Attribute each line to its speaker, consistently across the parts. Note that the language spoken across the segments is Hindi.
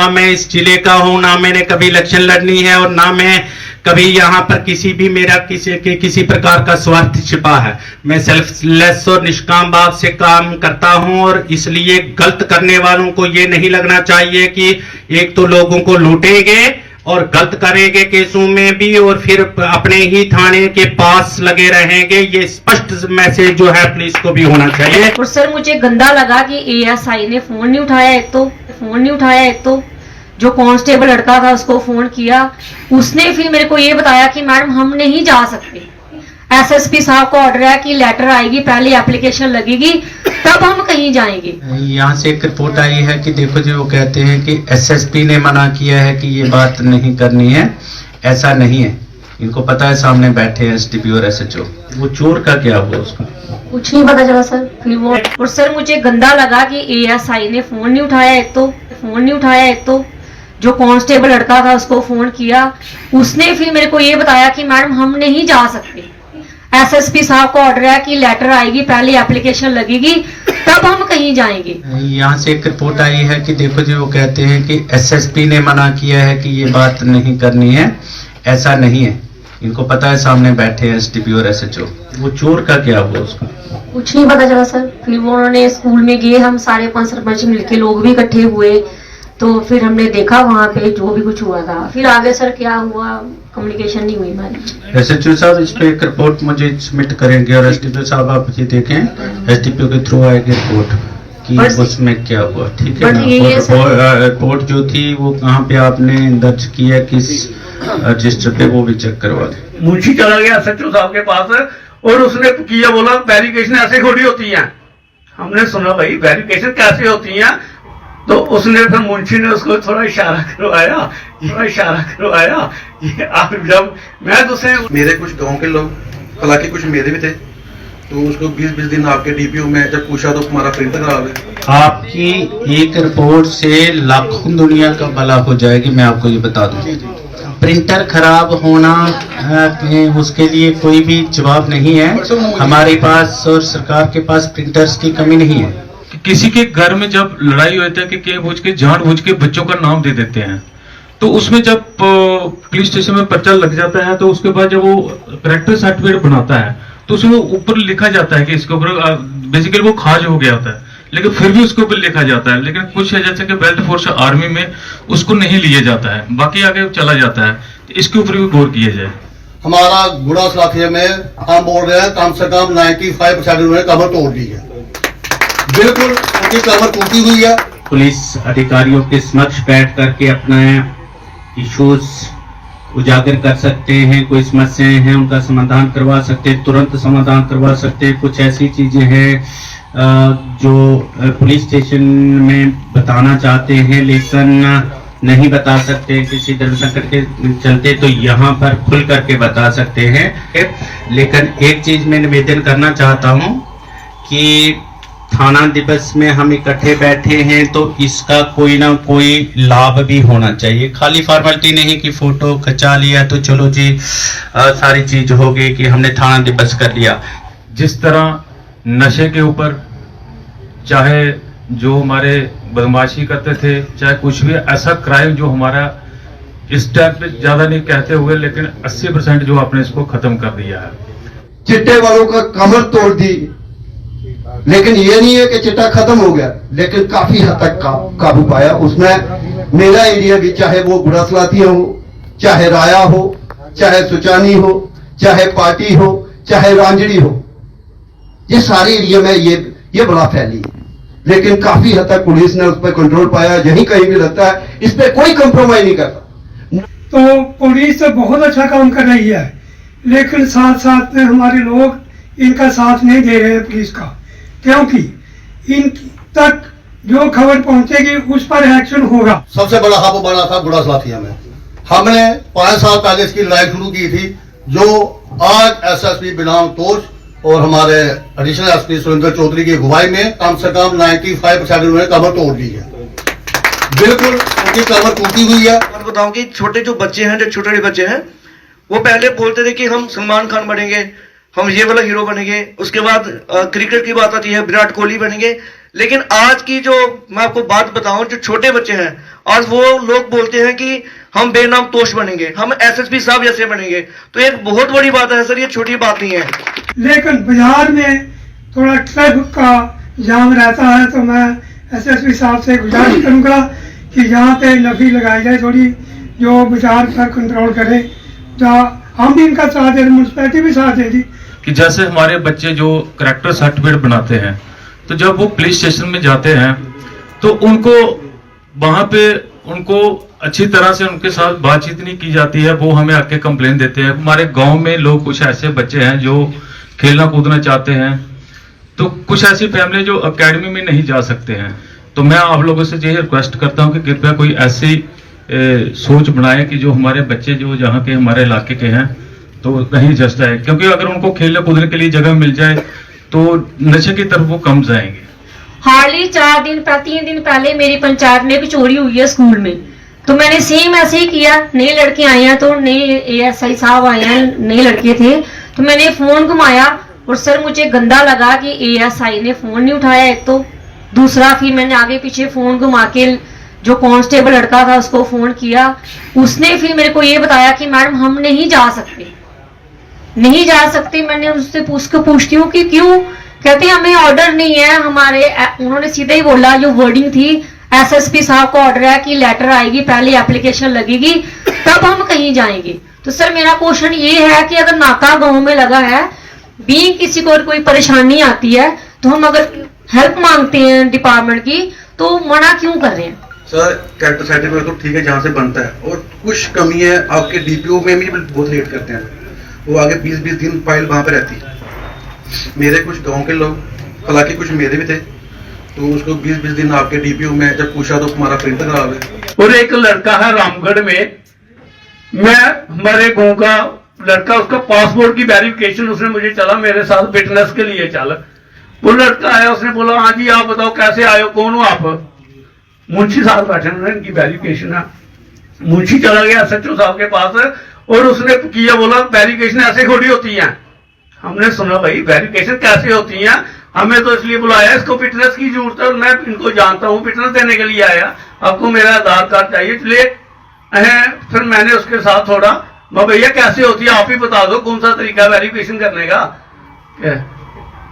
Speaker 1: ना मैं इस जिले का हूं, ना मैंने कभी इलेक्शन लड़नी है और ना मैं कभी यहाँ पर किसी भी मेरा किसी प्रकार का स्वार्थ छिपा है। मैं सेल्फलेस और निष्काम भाव से काम करता हूं और इसलिए गलत करने वालों को ये नहीं लगना चाहिए कि एक तो लोगों को लूटेंगे और गलत करेंगे केसों में भी और फिर अपने ही थाने के पास लगे रहेंगे। ये स्पष्ट मैसेज जो है पुलिस को भी होना चाहिए।
Speaker 2: और सर मुझे गंदा लगा कि एएसआई ने फोन नहीं उठाया, एक तो जो कांस्टेबल लड़का था उसको फोन किया, उसने फिर मेरे को ये बताया कि मैडम हम नहीं जा सकते, एसएसपी साहब का ऑर्डर है कि लेटर आएगी, पहले एप्लीकेशन लगेगी तब हम कहीं जाएंगे।
Speaker 1: यहाँ से एक रिपोर्ट आई है कि देखो जी वो कहते हैं कि एसएसपी ने मना किया है कि ये बात नहीं करनी है। ऐसा नहीं है, इनको पता है सामने बैठे हैं एसडीपी और एसएचओ। वो चोर का क्या हुआ उसका
Speaker 2: कुछ नहीं पता चला सर। फिर वो और सर मुझे गंदा लगा कि एएसआई ने फोन नहीं उठाया, एक तो जो कांस्टेबल लड़का था उसको फोन किया, उसने फिर मेरे को ये बताया कि मैडम हम नहीं जा सकते, एसएसपी साहब का ऑर्डर है कि लेटर आएगी, पहले एप्लीकेशन लगेगी तब हम कहीं जाएंगे।
Speaker 1: यहाँ से एक रिपोर्ट आई है कि देखो जी वो कहते हैं कि एसएसपी ने मना किया है कि ये बात नहीं करनी है। ऐसा नहीं है, इनको पता है सामने बैठे हैं एसडीपी और एसएचओ। वो चोर का क्या हुआ उसका
Speaker 2: कुछ नहीं पता चला सर। फिर वो उन्होंने स्कूल में गए, हम सारे 5 सरपंच मिलके लोग भी इकट्ठे हुए, तो फिर हमने देखा वहाँ पे जो भी कुछ हुआ था। फिर आगे सर क्या हुआ कम्युनिकेशन नहीं हुई हमारी।
Speaker 1: एसएचओ साहब इस पे एक रिपोर्ट मुझे सबमिट करेंगे और एसडीपीओ साहब आप ये देखें, एसडीपीओ के थ्रू आएगी रिपोर्ट कि उसमें क्या हुआ। ठीक है ना। रिपोर्ट जो थी वो कहाँ पे आपने दर्ज किया, किस रजिस्टर पे, वो भी चेक करवा दें।
Speaker 3: मुंशी चला गया एसएचओ साहब के पास और उसने किया, बोला वेरिफिकेशन ऐसे थोड़ी होती है। हमने सुना भाई वेरिफिकेशन कैसे होती है, तो उसने फिर मुंशी ने उसको थोड़ा इशारा करवाया कि आप जब मैं तो उसे
Speaker 4: मेरे कुछ गांव के लोग, हालांकि कुछ मेरे भी थे, तो उसको 20-20 दिन आपके डीपीओ में जब पूछा तो हमारा प्रिंटर खराब है।
Speaker 1: आपकी एक रिपोर्ट से लाखों दुनिया का भला हो जाएगी, मैं आपको ये बता दूं। प्रिंटर खराब होना उसके लिए कोई भी जवाब नहीं है। हमारे पास और सरकार के पास प्रिंटर्स की कमी नहीं है।
Speaker 5: किसी के घर में जब लड़ाई होती है कि जानबूझ के बच्चों का नाम दे देते हैं, तो उसमें जब पुलिस स्टेशन में पर्चा लग जाता है तो उसके बाद जब वो करेक्टर सर्टिफिकेट बनाता है तो उसमें ऊपर लिखा जाता है कि इसके ऊपर बेसिकली वो खाज हो गया होता है, लेकिन फिर भी उसके ऊपर लिखा जाता है। लेकिन कुछ है जैसे कि बेल्ट फोर्स आर्मी में उसको नहीं लिया जाता है, बाकी आगे चला जाता है। तो इसके ऊपर भी गौर किया जाए।
Speaker 6: हमारा गुड़ा साथिया में हम बोल रहे हैं कम से कम 95% उन्होंने कमर तोड़ दी है, बिल्कुल उनकी कमर टूटी हुई है।
Speaker 1: पुलिस अधिकारियों के समक्ष बैठ करके अपना इश्यूज उजागर कर सकते हैं, कोई समस्याएं हैं उनका समाधान करवा सकते हैं, तुरंत समाधान करवा सकते हैं। कुछ ऐसी चीजें हैं जो पुलिस स्टेशन में बताना चाहते हैं लेकिन नहीं बता सकते किसी डर संकट के चलते, तो यहाँ पर खुल करके बता सकते हैं। लेकिन एक चीज मैं निवेदन करना चाहता हूँ कि थाना दिवस में हम इकट्ठे बैठे हैं तो इसका कोई ना कोई लाभ भी होना चाहिए। खाली फॉर्मेलिटी नहीं कि फोटो खिंचा लिया तो चलो जी सारी चीज हो गई कि हमने थाना दिवस कर लिया।
Speaker 5: जिस तरह नशे के ऊपर चाहे जो हमारे बदमाशी करते थे, चाहे कुछ भी ऐसा क्राइम जो हमारा इस टाइम पे ज्यादा नहीं कहते हुए लेकिन 80% जो आपने इसको खत्म कर दिया है।
Speaker 6: चिट्टे वालों का कमर तोड़ दी, लेकिन ये नहीं है कि चिट्टा खत्म हो गया, लेकिन काफी हद तक काबू पाया। उसमें मेरा एरिया भी, चाहे वो गुड़ा सलातिया हो, चाहे राया हो, चाहे सुचानी हो, चाहे पार्टी हो, चाहे रांजड़ी हो, ये सारे एरिया में ये बड़ा फैली है। लेकिन काफी हद तक पुलिस ने उस पर कंट्रोल पाया। यही कहीं भी लगता है इस पे कोई कंप्रोमाइज नहीं करता।
Speaker 7: तो पुलिस तो बहुत अच्छा काम कर रही है, लेकिन साथ साथ में हमारे लोग इनका साथ नहीं दे रहे हैं पुलिस का, क्योंकि इन तक जो खबर पहुंचेगी उस पर एक्शन होगा।
Speaker 6: सबसे बड़ा हब बना था गुड़ा सलाथिया में। हमने 5 साल पहले इसकी लड़ाई शुरू की थी, जो आज एसएसपी बिनाम तोश और हमारे एडिशनल एसपी सुरेंद्र चौधरी की अगुवाई में कम से कम 95% उन्होंने कमर तोड़ दी है, बिल्कुल उनकी कमर टूटी हुई है।
Speaker 8: और बताऊं कि छोटे जो बच्चे हैं, जो छोटे बच्चे हैं, वो पहले बोलते थे कि हम सलमान खान बनेंगे, हम ये वाला हीरो बनेंगे। उसके बाद क्रिकेट की बात आती है, विराट कोहली बनेंगे। लेकिन आज की जो मैं आपको बात बताऊं, जो छोटे बच्चे हैं आज वो लोग बोलते हैं कि हम बेनाम तोश बनेंगे, हम एसएसपी साहब जैसे बनेंगे। तो एक बहुत बड़ी बात है सर, ये छोटी बात नहीं है।
Speaker 7: लेकिन बाजार में थोड़ा ट्रैफिक का जाम रहता है, तो मैं एसएसपी साहब से गुजारिश करूंगा कि यहाँ पे नफी लगाई जाए थोड़ी, जो बाजार पर कंट्रोल करे। हम भी इनका साथ दें, म्यूनसिपैलिटी भी साथ देगी।
Speaker 5: कि जैसे हमारे बच्चे जो करैक्टर सर्टिफिकेट बनाते हैं, तो जब वो पुलिस स्टेशन में जाते हैं तो उनको वहां पे उनको अच्छी तरह से उनके साथ बातचीत नहीं की जाती है। वो हमें आके कंप्लेन देते हैं। हमारे गांव में लोग कुछ ऐसे बच्चे हैं जो खेलना कूदना चाहते हैं, तो कुछ ऐसी फैमिली जो एकेडमी में नहीं जा सकते हैं। तो मैं आप लोगों से यही रिक्वेस्ट करता हूं कि कृपया कोई ऐसी सोच बनाए कि जो हमारे बच्चे जो जहाँ के हमारे इलाके के हैं तो कहीं जस्ट है, क्योंकि अगर उनको खेलने कूदने के लिए जगह मिल जाए तो नशे की तरफ वो कम जाएंगे।
Speaker 2: हार्डली 3 दिन पहले मेरी पंचायत में एक चोरी हुई है स्कूल में, तो मैंने सेम ऐसे ही किया। नए लड़के आए हैं, तो नए एएसआई साहब आए हैं, नए लड़के थे, तो मैंने फोन घुमाया और सर मुझे गंदा लगा कि एएसआई ने फोन नहीं उठाया एक तो, दूसरा फिर मैंने आगे पीछे फोन घुमा के जो कांस्टेबल लड़का था उसको फोन किया। उसने फिर मेरे को ये बताया कि मैडम हम नहीं जा सकते। मैंने उससे पूछती हूँ कि क्यों, कहते हैं हमें ऑर्डर नहीं है हमारे। उन्होंने सीधे ही बोला, जो वर्डिंग थी, एसएसपी साहब का ऑर्डर है कि लेटर आएगी, पहले एप्लीकेशन लगेगी, तब हम कहीं जाएंगे। तो सर मेरा क्वेश्चन ये है कि अगर नाका गांव में लगा है, भी किसी को कोई परेशानी आती है, तो हम अगर हेल्प मांगते हैं डिपार्टमेंट की, तो मना क्यों कर रहे हैं?
Speaker 4: सर कैरेक्टर सर्टिफिकेट तो ठीक है जहाँ से बनता है, और कुछ कमी है आपके डीपीओ में भी बहुत लेट करते हैं। वो आगे 20-20 दिन फाइल वहां पे रहती है। मेरे कुछ गांव के लोग, हालांकि कुछ मेरे भी थे, तो उसको 20-20 दिन आपके डीपीओ में जब पूछा तो हमारा प्रिंटर खराब है।
Speaker 3: और एक लड़का है रामगढ़ में, मैं हमारे गांव का लड़का, उसका पासपोर्ट की वेरिफिकेशन उसने मुझे चला मेरे साथ फिटनेस के लिए चल। वो लड़का आया, उसने बोला हाँ जी आप बताओ कैसे आए हो, कौन हो आप? मुंशी साहब बैठे हैं, इनकी वेरिफिकेशन है। मुंशी चला गया एसएचओ साहब के पास और उसने किया, बोला वेरिफिकेशन ऐसे थोड़ी होती है। हमने सुना भाई वेरिफिकेशन कैसे होती है, हमें तो इसलिए बुलाया, इसको फिटनेस की जरूरत है और मैं इनको जानता हूँ, फिटनेस देने के लिए आया, आपको मेरा आधार कार्ड चाहिए इसलिए। फिर मैंने उसके साथ थोड़ा, भैया कैसे होती है आप ही बता दो, कौन सा तरीका वेरिफिकेशन करने का।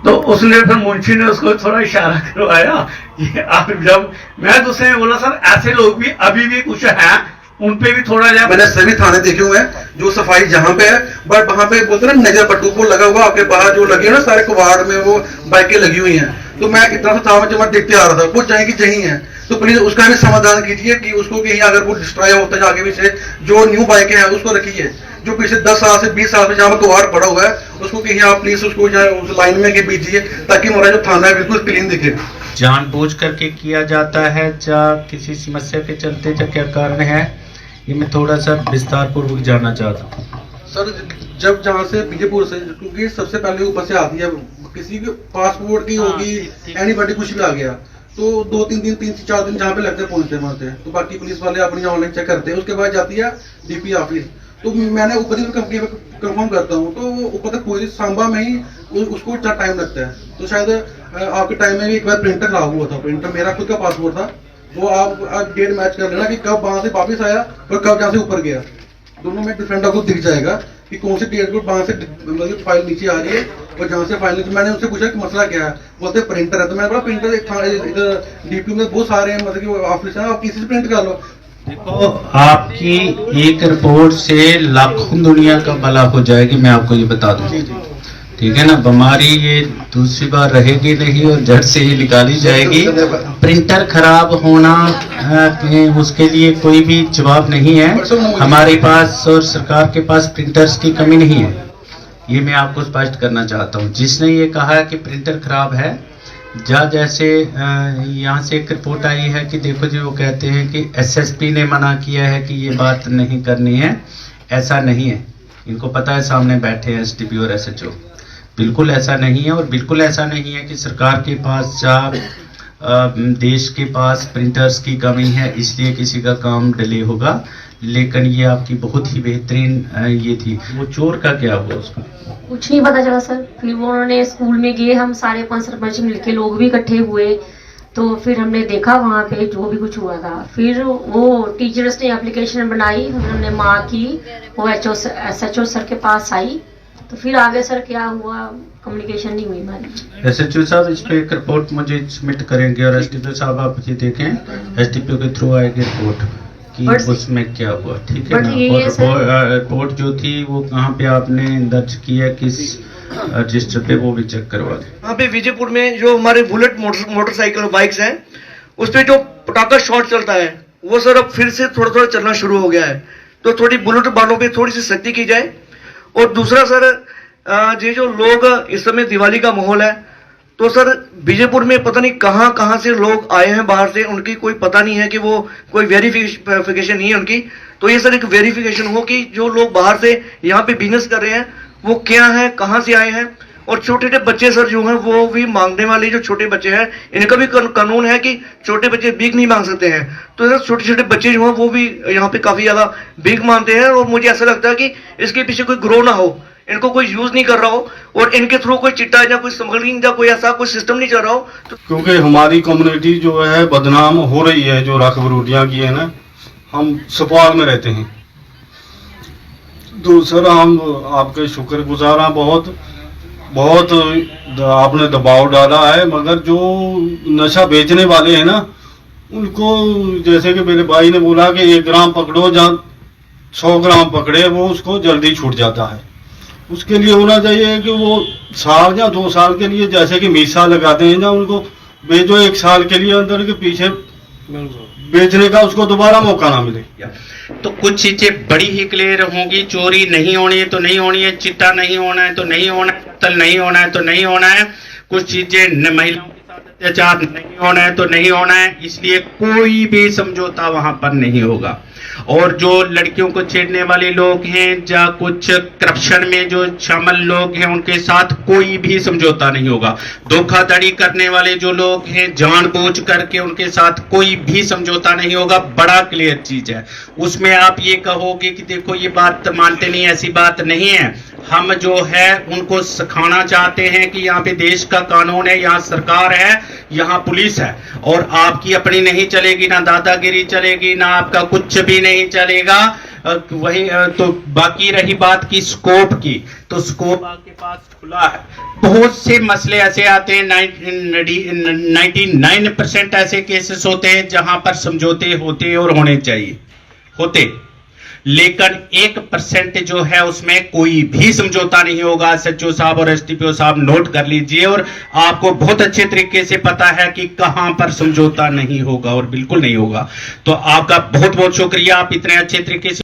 Speaker 3: तो उसने फिर मुंशी ने उसको थोड़ा इशारा करवाया, ये आप जब मैं दूसरे ने बोला सर ऐसे लोग भी अभी भी कुछ हैं, उन पे भी थोड़ा जा।
Speaker 4: मैंने सभी थाने देखे हुए हैं जो सफाई जहाँ पे है, बट वहां पे बोलते ना नजर पट्टू को लगा हुआ, आपके बाहर जो लगी है ना सारे कबाड़ में वो बाइकें लगी हुई हैं। तो मैं इतना सा था जब मैं देखते आ रहा था, वो चाहे कि जही है, तो प्लीज उसका भी समाधान कीजिए कि उसको कहीं अगर वो डिस्ट्रॉय होता है आगे पीछे, जो न्यू बाइकें हैं उसको रखिए। जो पिछले 10 साल से 20 साल से जहाँ पर कबाड़ पड़ा हुआ है उसको कहीं आप प्लीज उसको उस लाइन में बीजिए, ताकि हमारा जो थाना है बिल्कुल क्लीन दिखे।
Speaker 1: जानबूझ करके किया जाता है या किसी समस्या के चलते या क्या कारण है, ये मैं थोड़ा सा विस्तार पूर्वक जानना चाहता हूँ।
Speaker 4: सर जब जहाँ से बीजेपुर से, क्योंकि सबसे पहले ऊपर से आती है, किसी के पासपोर्ट की होगी, एनीबॉडी कुछ भी आ गया, तो 2-3 दिन 3-4 दिन जहाँ पे लगते हैं पहुंचते, तो बाकी पुलिस वाले अपनी ऑनलाइन चेक करते हैं, उसके बाद जाती है डीपी ऑफिस। तो मैंने ऊपर कंपनी में कंफर्म करता हूँ, तो वो ऊपर तक पूरी सांबा में ही उसको टाइम लगता है। तो शायद आपके टाइम में भी एक बार प्रिंटर खराब हुआ था, प्रिंटर मेरा खुद का पासपोर्ट था, वो आप डेट मैच कर लेना कि कब वहां से वापस आया और कब जहाँ से ऊपर गया, दोनों में डिफरेंट आपको दिख जाएगा कि कौन सी डेट को वहां से मतलब फाइल नीचे आ रही है और जहाँ से फाइल नीचे। मैंने उनसे पूछा कि मसला क्या है, बोलते प्रिंटर है। तो मैंने बोला प्रिंटर डीपी में बहुत सारे हैं, मतलब कि ऑफिस है, आप किसी से प्रिंट कर लो।
Speaker 1: देखो आपकी एक रिपोर्ट से लाखों दुनिया का भला हो जाएगी, मैं आपको ये बता दूं, ठीक है ना। बीमारी ये दूसरी बार रहेगी नहीं और जड़ से ही निकाली जाएगी। प्रिंटर खराब होना उसके लिए कोई भी जवाब नहीं है हमारे पास, और सरकार के पास प्रिंटर्स की कमी नहीं है, ये मैं आपको स्पष्ट करना चाहता हूँ। जिसने ये कहा कि प्रिंटर खराब है, जैसे यहाँ से एक रिपोर्ट आई है कि देखो जी, वो कहते हैं कि एसएसपी ने मना किया है कि ये बात नहीं करनी है, ऐसा नहीं है। इनको पता है, सामने बैठे हैं एसडीपी और एसएचओ, बिल्कुल ऐसा नहीं है। और बिल्कुल ऐसा नहीं है कि सरकार के पास या देश के पास प्रिंटर्स की कमी है इसलिए किसी का काम डिले होगा। लेकिन ये आपकी बहुत ही बेहतरीन ये थी। वो चोर का क्या हुआ उसका
Speaker 2: कुछ नहीं पता चला सर। फिर वो उन्होंने स्कूल में गए, हम सारे 5 सरपंच मिलके लोग भी इकट्ठे हुए, तो फिर हमने देखा वहाँ पे जो भी कुछ हुआ था। फिर वो टीचर्स ने एप्लीकेशन बनाई, हमने माँ की, वो SHO सर के पास आई, तो फिर आगे सर क्या हुआ कम्युनिकेशन नहीं हुई हमारी।
Speaker 1: SHO साहब इस पे एक रिपोर्ट मुझे सबमिट करेंगे और SDPO साहब आप ये देखें, SDPO के थ्रू आएगी रिपोर्ट कि उसमें क्या हुआ, ठीक है ना। और रिपोर्ट जो थी वो कहाँ पे आपने दर्ज किया, किस रजिस्टर पे, वो भी चेक करवा दें।
Speaker 8: यहाँ पे विजयपुर में जो हमारे बुलेट मोटरसाइकिल और बाइक्स हैं, उस पर जो पटाखा शॉट चलता है वो सर अब फिर से थोड़ा थोड़ा चलना शुरू हो गया है, तो थोड़ी बुलेट वालों पे थोड़ी सी सख्ती की जाए। और दूसरा सर, ये जो लोग इस समय दिवाली का माहौल है, तो सर विजयपुर में पता नहीं कहां कहां से लोग आए हैं बाहर से, उनकी कोई पता नहीं है कि वो कोई वेरिफिकेशन नहीं है उनकी। तो ये सर एक वेरिफिकेशन हो कि जो लोग बाहर से यहाँ पे बिजनेस कर रहे हैं वो क्या है, कहां से आए हैं। और छोटे छोटे बच्चे सर जो हैं वो भी मांगने वाले, जो छोटे बच्चे हैं इनका भी कानून है कि छोटे बच्चे भीख नहीं मांग सकते हैं। तो सर छोटे छोटे बच्चे जो हैं वो भी यहाँ पे काफी ज्यादा भीख मांगते हैं, और मुझे ऐसा लगता है कि इसके पीछे कोई ग्रो ना हो, इनको कोई यूज नहीं कर रहा हो, और इनके थ्रू कोई चिट्टा या कोई स्मगलिंग या कोई ऐसा कोई सिस्टम नहीं चल रहा हो। तो
Speaker 9: क्योंकि हमारी कम्युनिटी जो है बदनाम हो रही है, जो रखबरूटियाँ की है ना, हम सपाल में रहते हैं। तो सर हम आपके शुक्रगुजार हैं, बहुत बहुत आपने दबाव डाला है, मगर जो नशा बेचने वाले हैं ना, उनको जैसे कि मेरे भाई ने बोला कि 1 ग्राम पकड़ो, जहाँ 100 ग्राम पकड़े वो उसको जल्दी छूट जाता है। उसके लिए होना चाहिए कि वो साल या 2 साल के लिए, जैसे कि मीसा लगाते हैं ना, उनको बेचो 1 साल के लिए, अंदर के पीछे बेचने का उसको दोबारा मौका ना मिले।
Speaker 1: तो कुछ चीजें बड़ी ही क्लियर होंगी, चोरी नहीं होनी है तो नहीं होनी है, चिट्टा नहीं होना है तो नहीं होना है, कत्ल नहीं होना है तो नहीं होना है, कुछ चीजें महिलाओं के साथ अत्याचार नहीं होना है तो नहीं होना है, इसलिए कोई भी समझौता वहां पर नहीं होगा। और जो लड़कियों को छेड़ने वाले लोग हैं या कुछ करप्शन में जो शामिल लोग हैं उनके साथ कोई भी समझौता नहीं होगा। धोखाधड़ी करने वाले जो लोग हैं जानबूझ करके उनके साथ कोई भी समझौता नहीं होगा। बड़ा क्लियर चीज है। उसमें आप ये कहोगे कि देखो ये बात मानते नहीं, ऐसी बात नहीं है। हम जो है उनको सिखाना चाहते हैं कि यहाँ पे देश का कानून है, यहाँ सरकार है, यहाँ पुलिस है, और आपकी अपनी नहीं चलेगी, ना दादागिरी चलेगी, ना आपका कुछ भी नहीं चलेगा। वही तो बाकी रही बात की स्कोप की, तो स्कोप आपके पास खुला है। बहुत से मसले ऐसे आते हैं, 99% ऐसे केसेस होते हैं जहां पर समझौते होते और होने चाहिए होते, लेकिन 1% जो है उसमें कोई भी समझौता नहीं होगा। SHO साहब और SDPO साहब नोट कर लीजिए, और आपको बहुत अच्छे तरीके से पता है कि कहां पर समझौता नहीं होगा और बिल्कुल नहीं होगा। तो आपका बहुत बहुत शुक्रिया, आप इतने अच्छे तरीके से